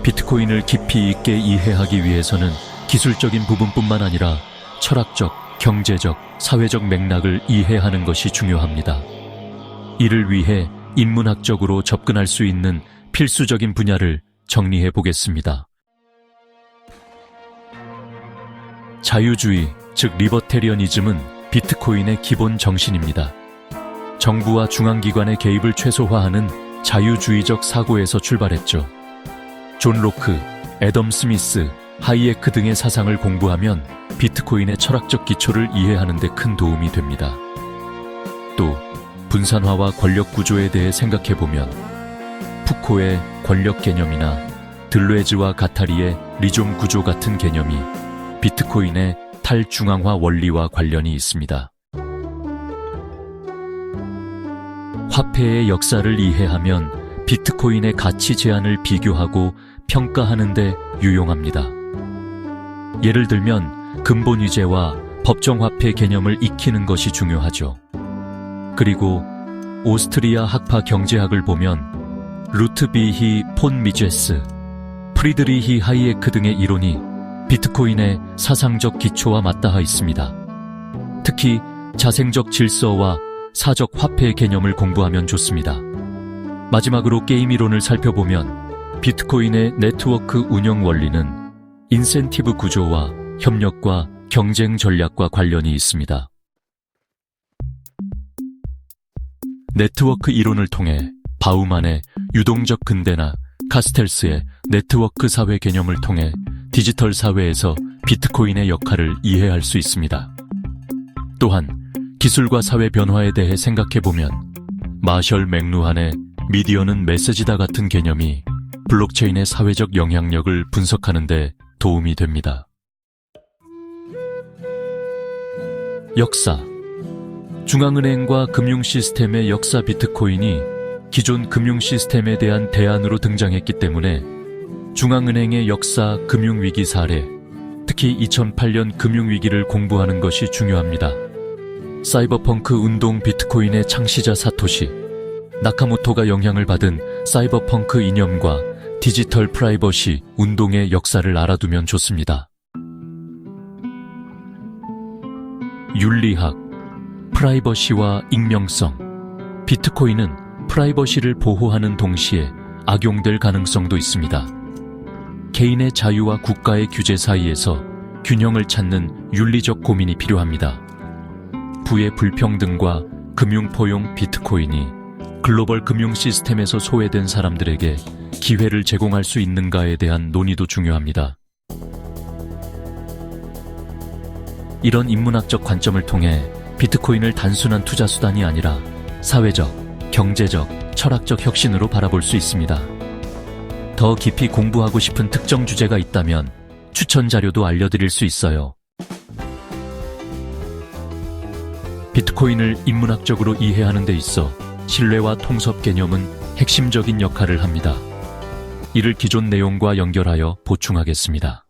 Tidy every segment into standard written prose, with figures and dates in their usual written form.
비트코인을 깊이 있게 이해하기 위해서는 기술적인 부분뿐만 아니라 철학적, 경제적, 사회적 맥락을 이해하는 것이 중요합니다. 이를 위해 인문학적으로 접근할 수 있는 필수적인 분야를 정리해 보겠습니다. 자유주의, 즉 리버테리언이즘은 비트코인의 기본 정신입니다. 정부와 중앙기관의 개입을 최소화하는 자유주의적 사고에서 출발했죠. 존 로크, 애덤 스미스, 하이에크 등의 사상을 공부하면 비트코인의 철학적 기초를 이해하는 데 큰 도움이 됩니다. 또 분산화와 권력 구조에 대해 생각해보면 푸코의 권력 개념이나 들레즈와 가타리의 리좀 구조 같은 개념이 비트코인의 탈중앙화 원리와 관련이 있습니다. 화폐의 역사를 이해하면 비트코인의 가치 제한을 비교하고 평가하는 데 유용합니다. 예를 들면 근본위제와 법정화폐 개념을 익히는 것이 중요하죠. 그리고 오스트리아 학파 경제학을 보면 루트비히 폰 미제스, 프리드리히 하이에크 등의 이론이 비트코인의 사상적 기초와 맞닿아 있습니다. 특히 자생적 질서와 사적 화폐 개념을 공부하면 좋습니다. 마지막으로 게임 이론을 살펴보면 비트코인의 네트워크 운영 원리는 인센티브 구조와 협력과 경쟁 전략과 관련이 있습니다. 네트워크 이론을 통해 바우만의 유동적 근대나 카스텔스의 네트워크 사회 개념을 통해 디지털 사회에서 비트코인의 역할을 이해할 수 있습니다. 또한 기술과 사회 변화에 대해 생각해보면 마셜 맥루한의 미디어는 메시지다 같은 개념이 블록체인의 사회적 영향력을 분석하는 데 도움이 됩니다. 역사. 중앙은행과 금융 시스템의 역사. 비트코인이 기존 금융 시스템에 대한 대안으로 등장했기 때문에 중앙은행의 역사, 금융위기 사례, 특히 2008년 금융위기를 공부하는 것이 중요합니다. 사이버펑크 운동. 비트코인의 창시자 사토시 나카모토가 영향을 받은 사이버펑크 이념과 디지털 프라이버시 운동의 역사를 알아두면 좋습니다. 윤리학, 프라이버시와 익명성. 비트코인은 프라이버시를 보호하는 동시에 악용될 가능성도 있습니다. 개인의 자유와 국가의 규제 사이에서 균형을 찾는 윤리적 고민이 필요합니다. 부의 불평등과 금융 포용. 비트코인이 글로벌 금융 시스템에서 소외된 사람들에게 기회를 제공할 수 있는가에 대한 논의도 중요합니다. 이런 인문학적 관점을 통해 비트코인을 단순한 투자 수단이 아니라 사회적, 경제적, 철학적 혁신으로 바라볼 수 있습니다. 더 깊이 공부하고 싶은 특정 주제가 있다면 추천 자료도 알려드릴 수 있어요. 비트코인을 인문학적으로 이해하는 데 있어 신뢰와 통섭 개념은 핵심적인 역할을 합니다. 이를 기존 내용과 연결하여 보충하겠습니다.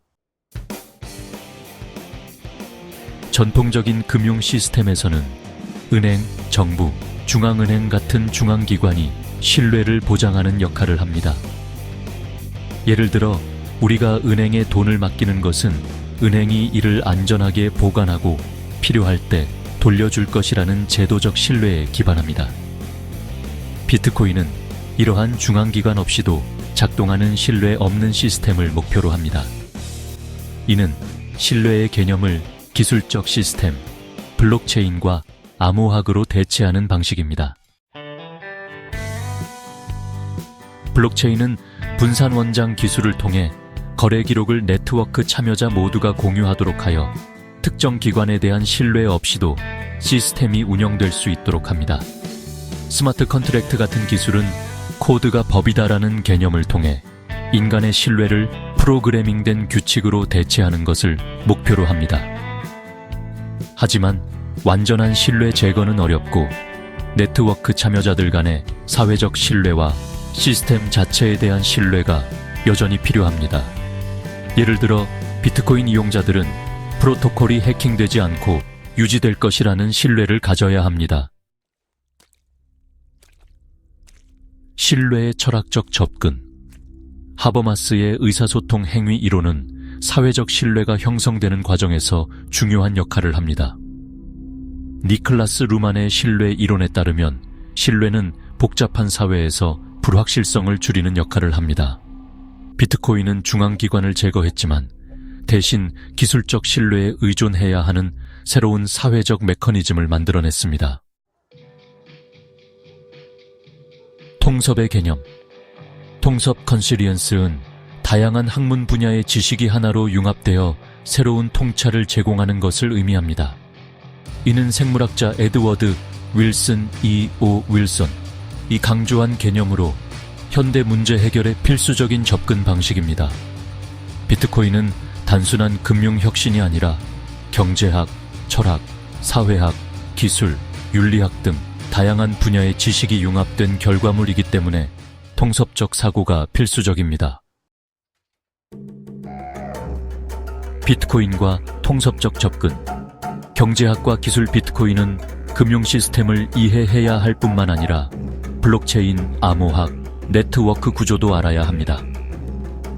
전통적인 금융 시스템에서는 은행, 정부, 중앙은행 같은 중앙기관이 신뢰를 보장하는 역할을 합니다. 예를 들어 우리가 은행에 돈을 맡기는 것은 은행이 이를 안전하게 보관하고 필요할 때 돌려줄 것이라는 제도적 신뢰에 기반합니다. 비트코인은 이러한 중앙기관 없이도 작동하는 신뢰 없는 시스템을 목표로 합니다. 이는 신뢰의 개념을 기술적 시스템, 블록체인과 암호학으로 대체하는 방식입니다. 블록체인은 분산 원장 기술을 통해 거래 기록을 네트워크 참여자 모두가 공유하도록 하여 특정 기관에 대한 신뢰 없이도 시스템이 운영될 수 있도록 합니다. 스마트 컨트랙트 같은 기술은 코드가 법이다라는 개념을 통해 인간의 신뢰를 프로그래밍된 규칙으로 대체하는 것을 목표로 합니다. 하지만 완전한 신뢰 제거는 어렵고 네트워크 참여자들 간의 사회적 신뢰와 시스템 자체에 대한 신뢰가 여전히 필요합니다. 예를 들어 비트코인 이용자들은 프로토콜이 해킹되지 않고 유지될 것이라는 신뢰를 가져야 합니다. 신뢰의 철학적 접근. 하버마스의 의사소통 행위 이론은 사회적 신뢰가 형성되는 과정에서 중요한 역할을 합니다. 니클라스 루만의 신뢰 이론에 따르면 신뢰는 복잡한 사회에서 불확실성을 줄이는 역할을 합니다. 비트코인은 중앙기관을 제거했지만 대신 기술적 신뢰에 의존해야 하는 새로운 사회적 메커니즘을 만들어냈습니다. 통섭의 개념. 통섭 컨시리언스는 다양한 학문 분야의 지식이 하나로 융합되어 새로운 통찰을 제공하는 것을 의미합니다. 이는 생물학자 에드워드 윌슨 E.O. 윌슨이 강조한 개념으로 현대 문제 해결의 필수적인 접근 방식입니다. 비트코인은 단순한 금융 혁신이 아니라 경제학, 철학, 사회학, 기술, 윤리학 등 다양한 분야의 지식이 융합된 결과물이기 때문에 통섭적 사고가 필수적입니다. 비트코인과 통섭적 접근. 경제학과 기술. 비트코인은 금융 시스템을 이해해야 할 뿐만 아니라 블록체인, 암호학, 네트워크 구조도 알아야 합니다.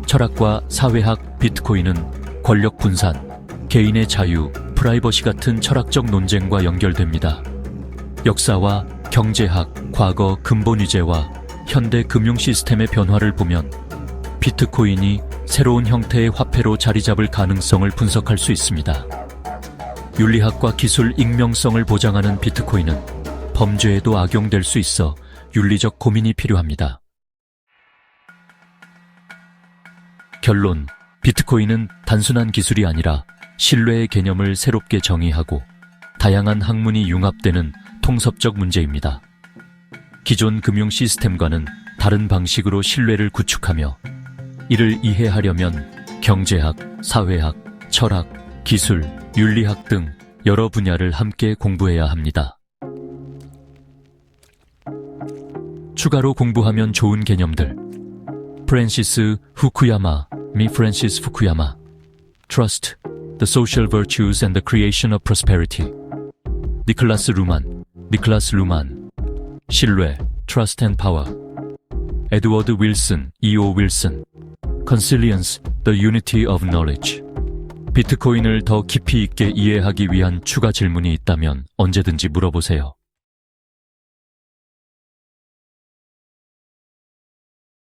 철학과 사회학. 비트코인은 권력 분산, 개인의 자유, 프라이버시 같은 철학적 논쟁과 연결됩니다. 역사와 경제학, 과거 근본 위제와 현대 금융 시스템의 변화를 보면 비트코인이 새로운 형태의 화폐로 자리 잡을 가능성을 분석할 수 있습니다. 윤리학과 기술 익명성을 보장하는 비트코인은 범죄에도 악용될 수 있어 윤리적 고민이 필요합니다. 결론. 비트코인은 단순한 기술이 아니라 신뢰의 개념을 새롭게 정의하고 다양한 학문이 융합되는 통섭적 문제입니다. 기존 금융 시스템과는 다른 방식으로 신뢰를 구축하며 이를 이해하려면 경제학, 사회학, 철학, 기술, 윤리학 등 여러 분야를 함께 공부해야 합니다. 추가로 공부하면 좋은 개념들. 프랜시스 후쿠야마, 미 프랜시스 후쿠야마. Trust, the social virtues and the creation of prosperity. 니클라스 루만. 신뢰, Trust and Power. 에드워드 윌슨, E.O. 윌슨. Consilience, the unity of knowledge. 비트코인을 더 깊이 있게 이해하기 위한 추가 질문이 있다면 언제든지 물어보세요.